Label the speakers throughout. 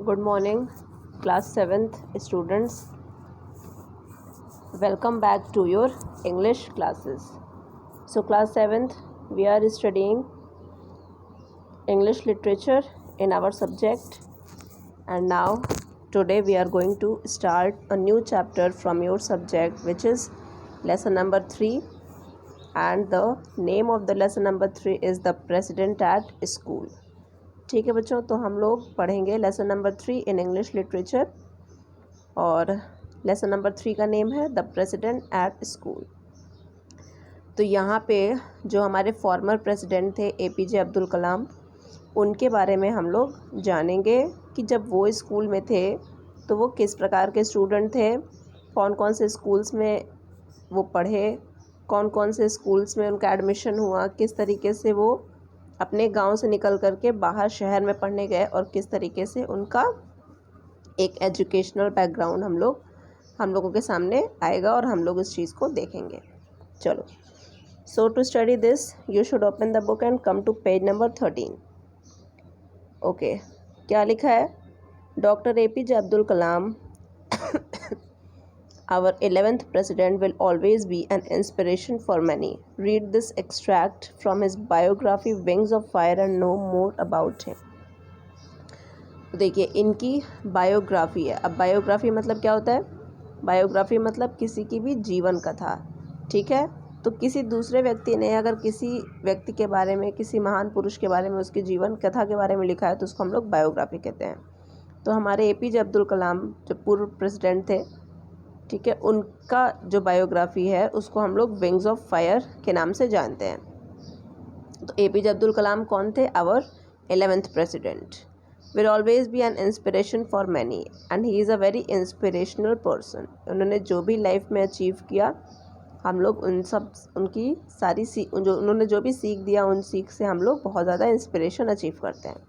Speaker 1: Good morning, class 7th students. Welcome back to your English classes. So, class 7th, we are studying English literature in our subject, and now today we are going to start a new chapter from your subject, which is lesson number 3, and the name of the lesson number 3 is The President at School. ठीक है बच्चों, तो हम लोग पढ़ेंगे lesson number 3 in English literature, और lesson number 3 का name है द प्रेसिडेंट एट स्कूल। तो यहाँ पे जो हमारे फॉर्मर प्रेसिडेंट थे APJ अब्दुल कलाम, उनके बारे में हम लोग जानेंगे कि जब वो स्कूल में थे तो वो किस प्रकार के स्टूडेंट थे, कौन कौन से स्कूल्स में वो पढ़े, कौन कौन से स्कूल्स में उनका एडमिशन हुआ, किस तरीके से वो अपने गांव से निकल कर के बाहर शहर में पढ़ने गए, और किस तरीके से उनका एक एजुकेशनल बैकग्राउंड हम लोगों के सामने आएगा और हम लोग इस चीज़ को देखेंगे। चलो, so to study this you should open the book and come to page number 13। Okay, क्या लिखा है? Doctor APJ Abdul Kalam Our 11th president will always be an inspiration for many. Read this extract from his biography Wings of Fire and know more about him. देखिए, इनकी biography है। अब biography मतलब क्या होता है? बायोग्राफी मतलब किसी की भी जीवन कथा, ठीक है? तो किसी दूसरे व्यक्ति ने अगर किसी व्यक्ति के बारे में, किसी महान पुरुष के बारे में, उसकी जीवन कथा के बारे में लिखा है तो उसको हम लोग बायोग्राफी कहते हैं। तो हमारे APJ अब्दुल कलाम जो पूर्व प्रेसिडेंट थे, ठीक है, उनका जो बायोग्राफी है उसको हम लोग विंग्स ऑफ फायर के नाम से जानते हैं। तो APJ अब्दुल कलाम कौन थे? Our 11th president. Will always be an inspiration for many and he is a very inspirational person. उन्होंने जो भी लाइफ में अचीव किया, हम लोग उनकी सारी उन्होंने जो भी सीख दिया, उन सीख से हम लोग बहुत ज़्यादा इंस्पिरेशन अचीव करते हैं।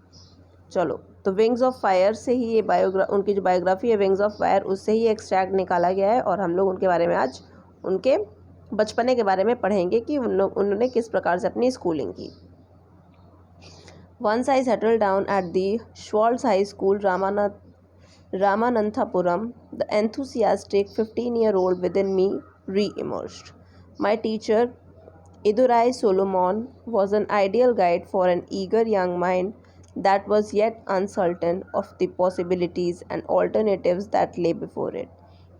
Speaker 1: चलो, तो विंग्स ऑफ फायर से ही ये उनकी जो बायोग्राफी है विंग्स ऑफ फायर, उससे ही एक्सट्रैक्ट निकाला गया है, और हम लोग उनके बारे में आज उनके बचपने के बारे में पढ़ेंगे कि उन्होंने किस प्रकार से अपनी स्कूलिंग की। Once I settled down at the Schwartz High School, Ramananthapuram, the enthusiastic 15-year-old within me re-emerged. My teacher, Idurai Solomon, was an ideal guide for an eager young mind that was yet uncertain of the possibilities and alternatives that lay before it.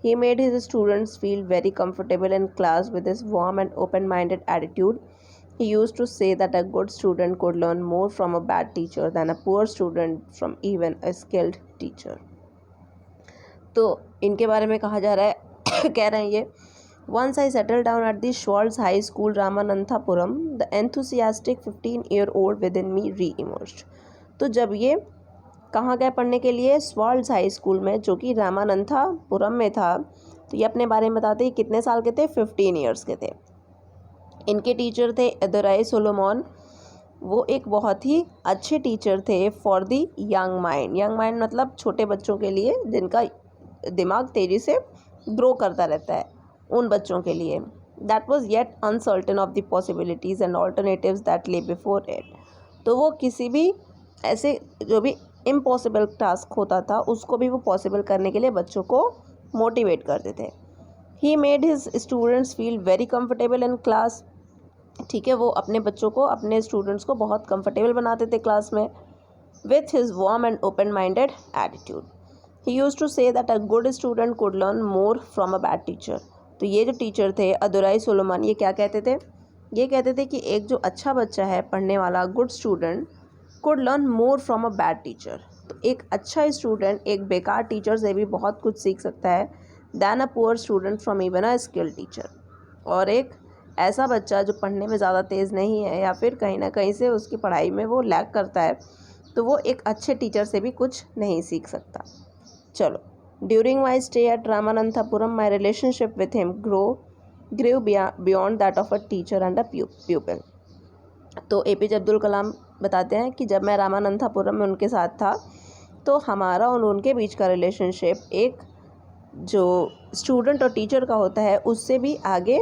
Speaker 1: He made his students feel very comfortable in class with his warm and open-minded attitude. He used to say that a good student could learn more from a bad teacher than a poor student from even a skilled teacher. तो इनके बारे में कहा जा रहा है कह रहे हैं ये, Once I settled down at the Schwartz High School, Ramananthapuram, the enthusiastic 15-year-old within me re-emerged. तो जब ये कहाँ गए पढ़ने के लिए? श्वार्ट्ज़ हाई स्कूल में, जो कि रामानंथापुरम में था। तो ये अपने बारे में बताते हैं कितने साल के थे? 15 ईयर्स के थे। इनके टीचर थे इदुराई सोलोमन। वो एक बहुत ही अच्छे टीचर थे for the young mind. Young mind मतलब छोटे बच्चों के लिए, जिनका दिमाग तेज़ी से ग्रो करता रहता है, उन बच्चों के लिए। That was yet uncertain of the possibilities and alternatives that ले बिफोर इट। तो वो किसी भी ऐसे जो भी इम्पॉसिबल टास्क होता था उसको भी वो पॉसिबल करने के लिए बच्चों को मोटिवेट करते थे। He made his students feel very comfortable in class. ठीक है, वो अपने बच्चों को, अपने स्टूडेंट्स को बहुत कंफर्टेबल बनाते थे क्लास में। With his warm and open minded attitude, he used to say that a good student could learn more from a bad teacher. तो ये जो टीचर थे इदुराई सोलोमन, ये क्या कहते थे? ये कहते थे कि एक जो अच्छा बच्चा है, पढ़ने वाला, good student, could learn more from a bad teacher. तो एक अच्छा स्टूडेंट एक बेकार टीचर से भी बहुत कुछ सीख सकता है, then a poor student from even a skilled teacher. और एक ऐसा बच्चा जो पढ़ने में ज़्यादा तेज़ नहीं है, या फिर कहीं ना कहीं से उसकी पढ़ाई में वो लैग करता है, तो वो एक अच्छे टीचर से भी कुछ नहीं सीख सकता। चलो, during my stay at Ramanathapuram my relationship with him grew beyond that of a teacher and a pupil. तो APJ अब्दुल कलाम बताते हैं कि जब मैं रामानंथापुरम में उनके साथ था तो हमारा और उनके बीच का रिलेशनशिप एक जो स्टूडेंट और टीचर का होता है उससे भी आगे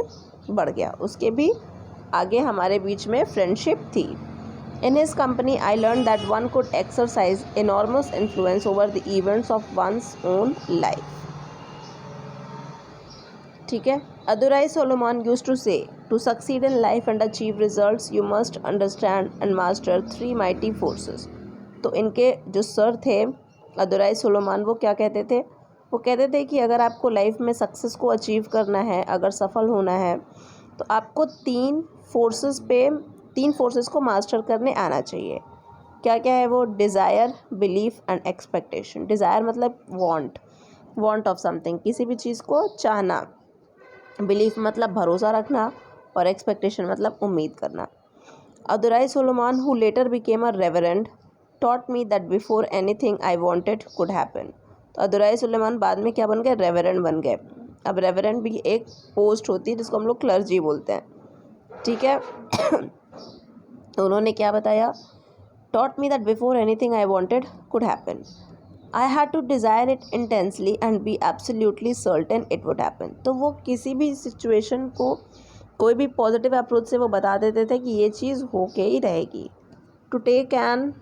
Speaker 1: बढ़ गया, उसके भी आगे हमारे बीच में फ्रेंडशिप थी। In his company, I learned that one could exercise enormous influence over the events of one's own life. ठीक है. Adurai Solomon used to say, to succeed in life and achieve results, you must understand and master three mighty forces. तो इनके जो sir थे अदुराई Solomon, वो क्या कहते थे? वो कहते थे कि अगर आपको लाइफ में सक्सेस को अचीव करना है, अगर सफल होना है, तो आपको तीन फोर्सेस को मास्टर करने आना चाहिए. क्या क्या है वो? Desire, belief and expectation. Desire मतलब वांट ऑफ समथिंग, किसी भी चीज़ को चाहना. बिलीफ मतलब भरोसा रखना, और एक्सपेक्टेशन मतलब उम्मीद करना. Iyadurai Solomon, who later became a reverend, taught me that before anything I wanted could happen. तो अदुराई सुलेमान बाद में क्या बन गए? रेवरेंड बन गए. अब रेवरेंड भी एक पोस्ट होती है जिसको हम लोग क्लर्जी बोलते हैं. ठीक है. तो उन्होंने क्या बताया? taught me that before anything I wanted could happen. I had to desire it intensely and be absolutely certain it would happen. तो वो किसी भी सिचुएशन को कोई भी पॉजिटिव अप्रोच से वो बता देते थे कि ये चीज़ होके ही रहेगी. To take an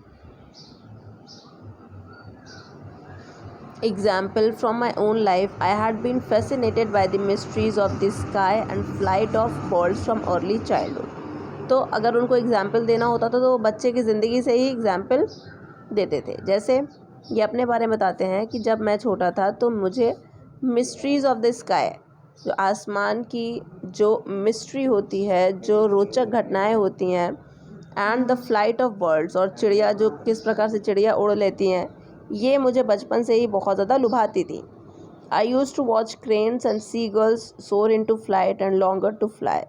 Speaker 1: example from my own life, I had been fascinated by the mysteries of the sky and flight of birds from early childhood. तो अगर उनको एग्जाम्पल देना होता था तो वो बच्चे की ज़िंदगी से ही एग्जाम्पल देते थे. जैसे ये अपने बारे में बताते हैं कि जब मैं छोटा था तो मुझे मिस्ट्रीज़ ऑफ द स्काई, जो आसमान की जो मिस्ट्री होती है, जो रोचक घटनाएं होती हैं, and the flight of birds, और चिड़िया जो किस प्रकार से चिड़िया उड़ लेती हैं, ये मुझे बचपन से ही बहुत ज़्यादा लुभाती थी. I use to watch cranes and seagulls soar into flight and longer to fly.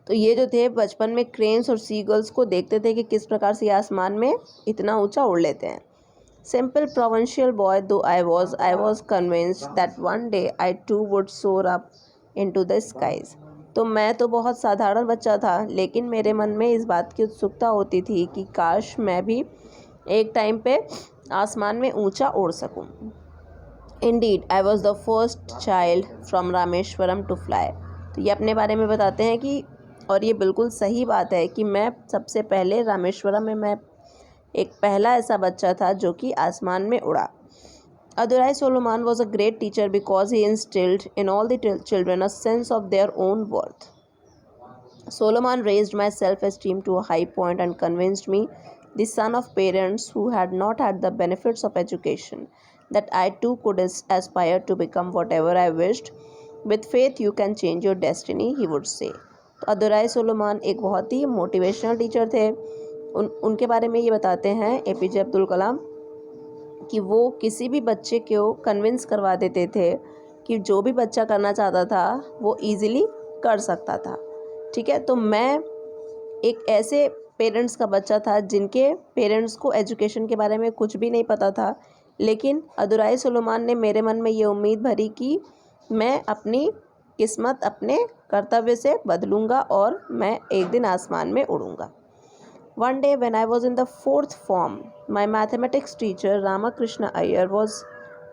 Speaker 1: तो ये जो थे बचपन में क्रेन्स और सी गर्ल्स को देखते थे कि किस प्रकार से आसमान में इतना ऊंचा उड़ लेते हैं. Simple provincial boy though I was convinced that one day I too would soar up into the skies. तो मैं तो बहुत साधारण बच्चा था, लेकिन मेरे मन में इस बात की उत्सुकता होती थी कि काश मैं भी एक टाइम पे आसमान में ऊंचा उड़ सकूं. Indeed I was the first child from Rameswaram to fly. तो ये अपने बारे में बताते हैं कि, और ये बिल्कुल सही बात है कि मैं सबसे पहले रामेश्वरम में मैं एक पहला ऐसा बच्चा था जो कि आसमान में उड़ा. Iyadurai Solomon was a great teacher because he instilled in all the children a sense of their own worth. Solomon raised my self-esteem to a high point and convinced me, the son of parents who had not had the benefits of education, that I too could aspire to become whatever I wished. With faith you can change your destiny, he would say. तो अदुराई Solomon एक बहुत ही motivational teacher थे. उनके बारे में ये बताते हैं एपीजे अब्दुल कलाम कि वो किसी भी बच्चे को कन्विंस करवा देते थे कि जो भी बच्चा करना चाहता था वो ईज़िली कर सकता था. ठीक है. तो मैं एक ऐसे पेरेंट्स का बच्चा था जिनके पेरेंट्स को एजुकेशन के बारे में कुछ भी नहीं पता था, लेकिन अदुराई सोलोमान ने मेरे मन में ये उम्मीद भरी कि मैं अपनी किस्मत अपने कर्तव्य से बदलूँगा और मैं एक दिन आसमान में उड़ूँगा. One day when I was in the 4th form, my mathematics teacher Ramakrishna Iyer was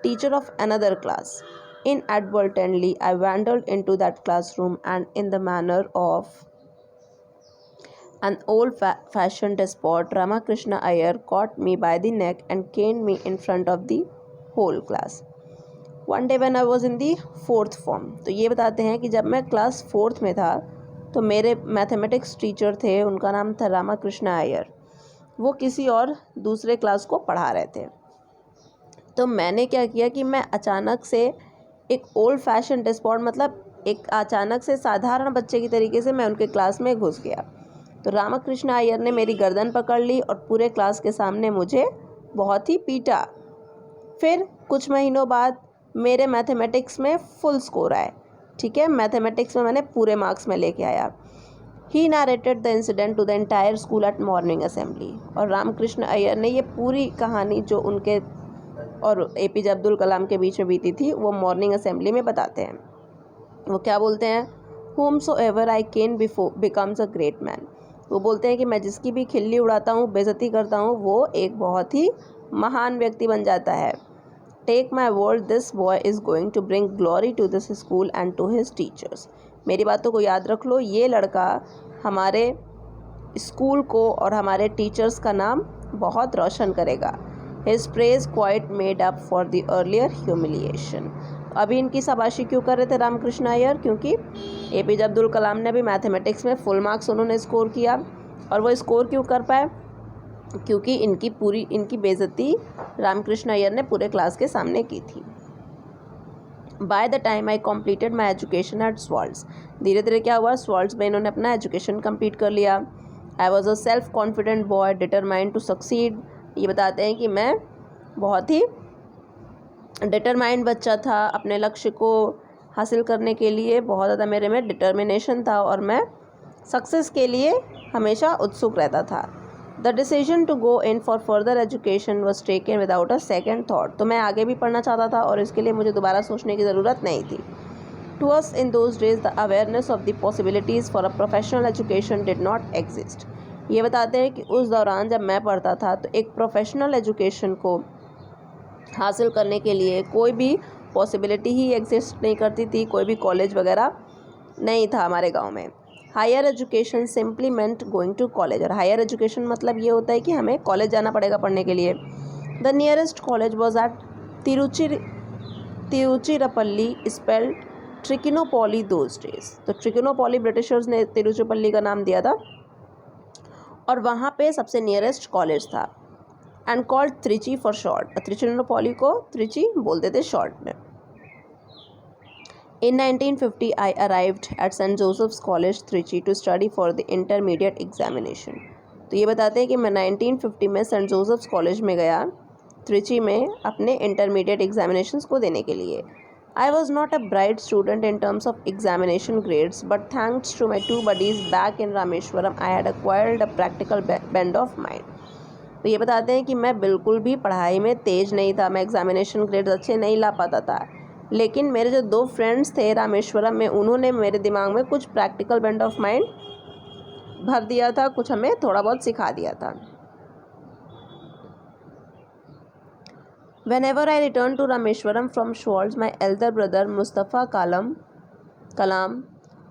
Speaker 1: teacher of another class. Inadvertently, I wandered into that classroom and in the manner of an old-fashioned despot, Ramakrishna Iyer caught me by the neck and caned me in front of the whole class. One day when I was in the 4th form, तो ये बताते हैं कि जब मैं class 4th में था तो मेरे मैथमेटिक्स टीचर थे, उनका नाम था रामाकृष्ण अय्यर. वो किसी और दूसरे क्लास को पढ़ा रहे थे. तो मैंने क्या किया कि मैं अचानक से एक ओल्ड फैशन डिस्पॉट, मतलब एक अचानक से साधारण बच्चे की तरीके से मैं उनके क्लास में घुस गया. तो रामाकृष्ण अय्यर ने मेरी गर्दन पकड़ ली और पूरे क्लास के सामने मुझे बहुत ही पीटा. फिर कुछ महीनों बाद मेरे मैथमेटिक्स में फुल स्कोर आए. ठीक है. मैथमेटिक्स में मैंने पूरे मार्क्स में लेके आया. He narrated the incident to the entire school at morning assembly. और रामकृष्ण अय्यर ने ये पूरी कहानी जो उनके और एपीजे अब्दुल कलाम के बीच में बीती थी वो मॉर्निंग असेंबली में बताते हैं. वो क्या बोलते हैं? whomsoever I can becomes a great man. वो बोलते हैं कि मैं जिसकी भी खिल्ली उड़ाता हूँ, बेइज्जती करता हूँ, वो एक बहुत ही महान व्यक्ति बन जाता है. Take my word, this boy is going to bring glory to this school and to his teachers. मेरी बातों को याद रख लो, ये लड़का हमारे स्कूल को और हमारे टीचर्स का नाम बहुत रोशन करेगा। His praise quite made up for the earlier humiliation। अभी इनकी शाबाशी क्यों कर रहे थे रामकृष्ण अय्यर? क्योंकि एपीजे अब्दुल कलाम ने भी मैथमेटिक्स में फुल मार्क्स उन्होंने स्कोर किया। और वो स्कोर क्यों कर पाए? क्योंकि इनकी बेइज्जती रामकृष्ण अय्यर ने पूरे क्लास के सामने की थी। By the time I completed my education at Schwartz, धीरे धीरे क्या हुआ, स्वाल्ट्स में इन्होंने अपना एजुकेशन कंप्लीट कर लिया। I was a self confident boy determined to succeed, ये बताते हैं कि मैं बहुत ही डिटरमाइंड बच्चा था, अपने लक्ष्य को हासिल करने के लिए बहुत ज़्यादा मेरे में डिटर्मिनेशन था और मैं सक्सेस के लिए हमेशा उत्सुक रहता था। The decision to go in for further education was taken without a second thought, तो मैं आगे भी पढ़ना चाहता था और इसके लिए मुझे दोबारा सोचने की ज़रूरत नहीं थी। To us in those days the awareness of the possibilities for a professional education did not exist. ये बताते हैं कि उस दौरान जब मैं पढ़ता था तो एक प्रोफेशनल एजुकेशन को हासिल करने के लिए कोई भी पॉसिबिलिटी ही एग्जिस्ट नहीं करती थी, कोई भी कॉलेज वगैरह नहीं था हमारे गांव में। Higher education simply meant going to college, और हायर एजुकेशन मतलब ये होता है कि हमें कॉलेज जाना पड़ेगा पढ़ने के लिए। The nearest college was at Tiruchirappalli, spelled Trichinopoly those days. तो ट्रिकिनोपॉली ब्रिटिशर्स ने तिरुचिरापल्ली का नाम दिया था और वहाँ पे सबसे नियरेस्ट कॉलेज था। And called Trichy for short, Trichinopoly को त्रिची बोलते थे शॉर्ट में। In 1950, I arrived at St. Joseph's College, Trichy to study for the intermediate examination। तो ये बताते हैं कि मैं 1950 में सेंट जोसेफ्स कॉलेज में गया, त्रिची में, अपने इंटरमीडिएट एग्जामिनेशंस को देने के लिए। I was not a bright student in terms of examination grades, but thanks to my two buddies back in Rameshwaram, I had acquired a practical bend of mind। तो ये बताते हैं कि मैं बिल्कुल भी पढ़ाई में तेज़ नहीं था, मैं एग्जामिनेशन ग्रेड्स अच्छे नहीं ला पाता था, लेकिन मेरे जो दो फ्रेंड्स थे रामेश्वरम में, उन्होंने मेरे दिमाग में कुछ प्रैक्टिकल बेंड ऑफ माइंड भर दिया था, कुछ हमें थोड़ा बहुत सिखा दिया था। Whenever I returned to Rameshwaram from Schwartz, my elder brother Mustafa Kalam,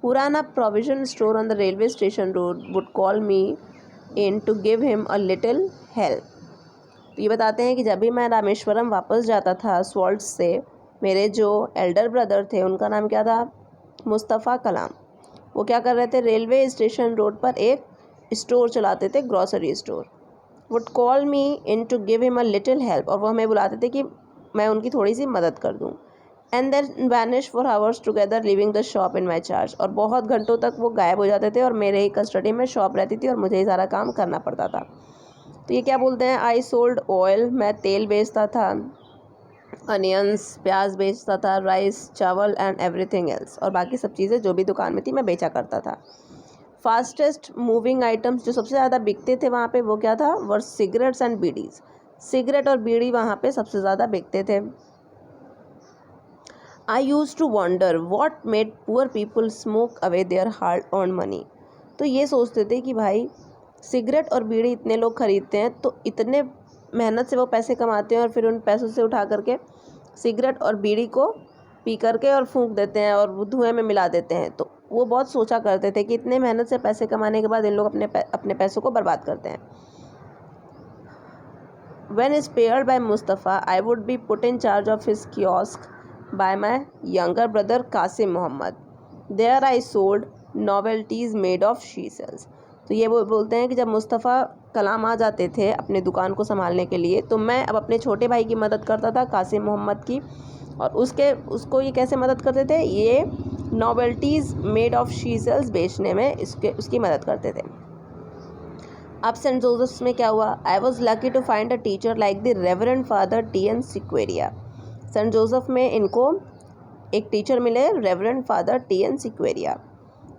Speaker 1: who ran a provision store on the railway station road, would call me in to give him a little help। तो ये बताते हैं कि जब भी मैं रामेश्वरम वापस जाता था स्वाल्ट्स से, मेरे जो एल्डर ब्रदर थे उनका नाम क्या था, मुस्तफ़ा कलाम, वो क्या कर रहे थे, रेलवे स्टेशन रोड पर एक स्टोर चलाते थे, grocery store. Would call me in to give him a little help, और वो हमें बुलाते थे कि मैं उनकी थोड़ी सी मदद कर दूँ। And then vanish for hours together leaving the shop in my charge, और बहुत घंटों तक वो गायब हो जाते थे और मेरे ही कस्टडी में शॉप रहती थी और मुझे ही सारा काम करना पड़ता था। तो ये क्या बोलते हैं, आई सोल्ड ऑयल, मैं तेल बेचता था, अनियंस प्याज बेचता था, राइस चावल एंड एवरीथिंग एल्स, और बाकी सब चीज़ें जो भी दुकान में थी मैं बेचा करता था। फास्टेस्ट मूविंग आइटम्स जो सबसे ज़्यादा बिकते थे वहाँ पे वो क्या था, were cigarettes and bidis, cigarette और बीड़ी वहाँ पे सबसे ज़्यादा बिकते थे। I use to wonder what made poor people smoke away their hard earned money. तो ये सोचते थे कि भाई सिगरेट और बीड़ी इतने लोग ख़रीदते हैं तो इतने मेहनत से वो पैसे कमाते हैं और फिर उन पैसों से उठा करके सिगरेट और बीड़ी को पी करके और फूंक देते हैं और धुएं में मिला देते हैं। तो वो बहुत सोचा करते थे कि इतने मेहनत से पैसे कमाने के बाद इन लोग अपने पैसों को बर्बाद करते हैं। When spared by Mustafa, I would be put in charge of his kiosk by my younger brother Qasim Muhammad. There I sold novelties made of she cells। तो ये वो बोलते हैं कि जब मुस्तफ़ा कलाम आ जाते थे अपने दुकान को संभालने के लिए, तो मैं अब अपने छोटे भाई की मदद करता था, कासिम मोहम्मद की, और उसको ये कैसे मदद करते थे, ये नॉवेल्टीज़ मेड ऑफ शी सेल्स बेचने में उसकी मदद करते थे। अब सेंट जोसेफ्स में क्या हुआ, I was lucky to find a teacher like the reverend father T N. Sequeira. Saint Joseph में इनको एक टीचर मिले, रेवरेंड फादर टी.एन. सिक्वेरिया।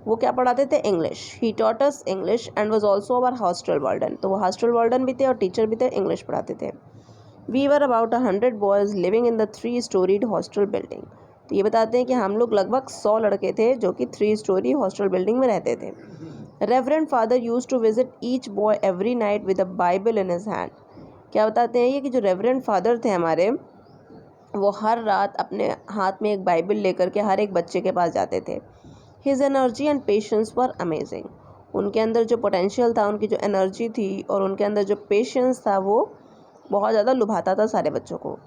Speaker 1: वो क्या पढ़ाते थे, English. He taught us English and was also our hostel warden. तो वो हॉस्टल वार्डन भी थे और टीचर भी थे, इंग्लिश पढ़ाते थे। We were about 100 boys living in the 3 storied hostel building. तो ये बताते हैं कि हम लोग लगभग 100 लड़के थे जो कि 3 स्टोरी हॉस्टल बिल्डिंग में रहते थे। Reverend father used to visit each boy every night with a bible in his hand. क्या बताते हैं ये कि जो रेवरेंड फादर थे हमारे, वो हर रात अपने हाथ में एक बाइबल लेकर के हर एक बच्चे के पास जाते थे। His energy and patience were amazing। उनके अंदर जो पोटेंशियल था, उनकी जो एनर्जी थी और उनके अंदर जो पेशेंस था, वो बहुत ज़्यादा लुभाता था सारे बच्चों को।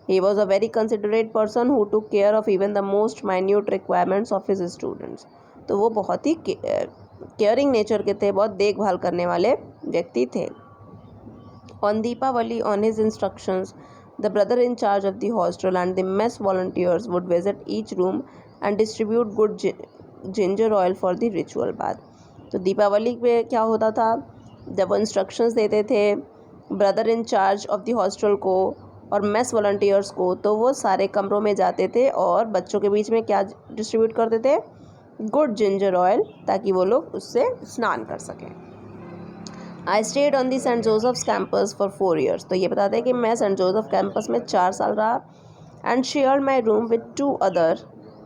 Speaker 1: He was a very considerate person who took care of even the most minute requirements of his students. तो वो बहुत ही केयरिंग नेचर के थे, बहुत देखभाल करने वाले व्यक्ति थे। On Deepavali, on his instructions, the brother in charge of the hostel and the mess volunteers would visit each room and distribute good ginger oil for the ritual bath. तो दीपावली पे क्या होता था, जब वो इंस्ट्रक्शंस देते थे brother in charge of the hostel को और मेस वॉलंटियर्स को, तो वो सारे कमरों में जाते थे और बच्चों के बीच में क्या डिस्ट्रीब्यूट करते थे, गुड जिंजर ऑयल, ताकि वो लोग उससे स्नान कर सकें। I stayed on the Saint Joseph's campus for 4 years। तो ये बताते हैं कि मैं सेंट जोसेफ कैंपस में 4 साल रहा। And share my room with 2 other.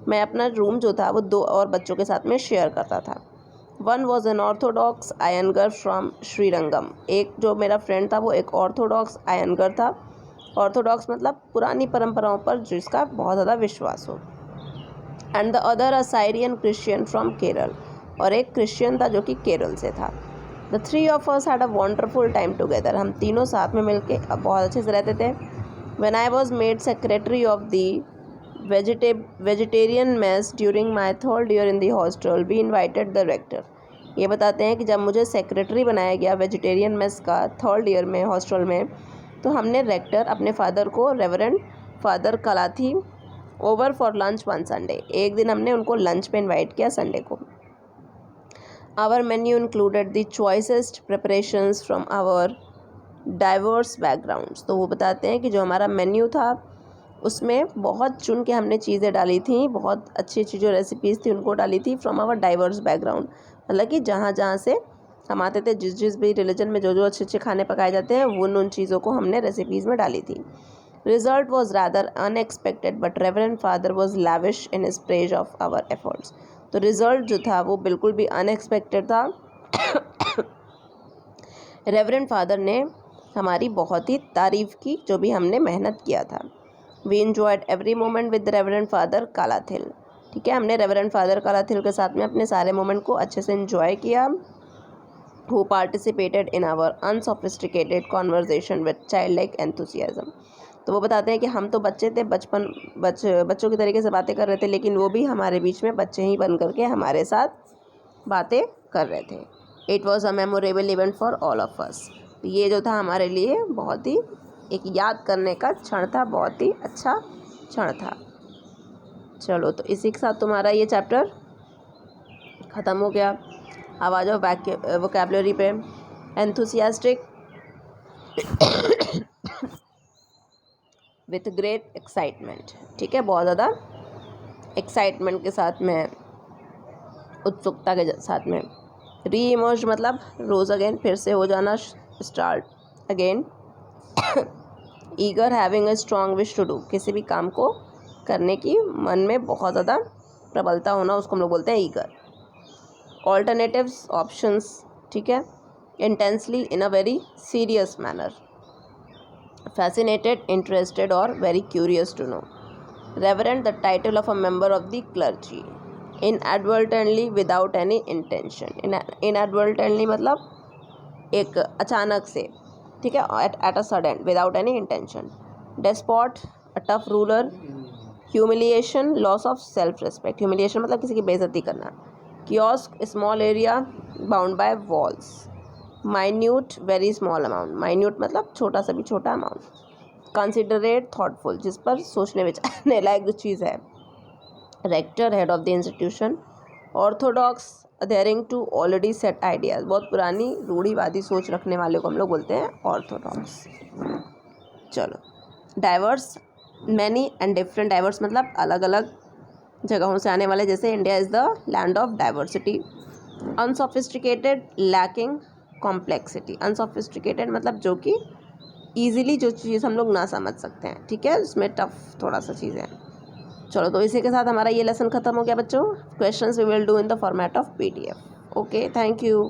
Speaker 1: मैं अपना रूम जो था वो 2 और बच्चों के साथ में शेयर करता था। One was an Orthodox Ayanagar from Srirangam. एक जो मेरा फ्रेंड था वो एक ऑर्थोडॉक्स आयनगर था। ऑर्थोडॉक्स मतलब पुरानी परंपराओं पर जिसका बहुत ज़्यादा विश्वास हो। And the other a Syrian Christian from Kerala. और एक क्रिश्चियन था जो कि केरल से था। द 3 of us had a wonderful time together। हम तीनों साथ में मिलके बहुत अच्छे से रहते थे। When I was made secretary of the vegetarian mess during my 3rd year in the hostel, we invited the rector। ये बताते हैं कि जब मुझे सेक्रेटरी बनाया गया वेजिटेरियन मेस का 3rd ईयर में हॉस्टल में, तो हमने रेक्टर अपने फादर को, reverend father Kalathil, over for lunch one Sunday. एक दिन हमने उनको लंच पे इन्वाइट किया संडे को। Our menu included the choicest preparations from our diverse backgrounds। तो वो बताते हैं कि जो हमारा मेन्यू था उसमें बहुत चुन के हमने चीज़ें डाली थी, बहुत अच्छी अच्छी जो रेसिपीज़ थी उनको डाली थी फ्रॉम आवर डाइवर्स बैकग्राउंड। मतलब कि जहाँ जहाँ से हम आते थे, जिस जिस भी रिलीजन में जो जो अच्छे अच्छे खाने पकाए जाते हैं, उन चीज़ों को हमने रेसिपीज़ में डाली थी। Result was rather unexpected but reverend father was lavish in his praise of our efforts. तो रिज़ल्ट जो था वो बिल्कुल भी अनएक्सपेक्टेड था। रेवरेंड फादर ने हमारी बहुत ही तारीफ़ की, जो भी हमने मेहनत किया था। We enjoyed every moment with reverend father Kalathil. ठीक है, हमने रेवरेंड फादर कालाथिल के साथ में अपने सारे मोमेंट को अच्छे से एंजॉय किया। Who participated in our unsophisticated conversation with child like enthusiasm. तो वो बताते हैं कि हम तो बच्चे थे, बच्चों की तरीके से बातें कर रहे थे, लेकिन वो भी हमारे बीच में बच्चे ही बन करके हमारे साथ बातें कर रहे थे। It was a memorable event for all of us. ये जो था हमारे लिए बहुत ही एक याद करने का क्षण था, बहुत ही अच्छा क्षण था। चलो, तो इसी के साथ तुम्हारा ये चैप्टर ख़त्म हो गया। अब आ जाओ वोकैबुलरी पे। Enthusiastic with great excitement. ठीक है, बहुत ज़्यादा एक्साइटमेंट के साथ में, उत्सुकता के साथ में। री इमर्ज मतलब रोज़ अगेन, फिर से हो जाना, start again. Eager having a strong wish to do, किसी भी काम को करने की मन में बहुत ज़्यादा प्रबलता होना, उसको हम लोग बोलते हैं ईगर। Alternatives, options. ठीक है। Intensely, in a very serious manner. Fascinated, interested or very curious to know। Reverend, the title of a member of the clergy। Inadvertently, without any intention। Inadvertently मतलब एक अचानक से, ठीक है, at a sudden, without any intention। Despot, a tough ruler। Humiliation, loss of self respect। Humiliation मतलब किसी की बेइज्जती करना। Kiosk, small area bound by walls। Minute, very small amount. Minute मतलब छोटा से भी छोटा अमाउंट। कंसिडरेट, थॉटफुल, जिस पर सोचने विचारने लायक जो चीज़ है। Rector, head of the institution. Orthodox, adhering to already set ideas. बहुत पुरानी रूढ़िवादी सोच रखने वाले को हम लोग बोलते हैं ऑर्थोडॉक्स। चलो, diverse, many and different. Diverse मतलब अलग अलग जगहों से आने वाले, जैसे India is the land of diversity. Unsophisticated, lacking complexity. Unsophisticated मतलब जो कि ईजिली जो चीज़ हम लोग ना समझ सकते हैं, ठीक है, उसमें टफ थोड़ा सा चीज़ें हैं। चलो, तो इसी के साथ हमारा ये लेसन ख़त्म हो गया बच्चों। Questions we will do in the format of PDF। Okay, thank you.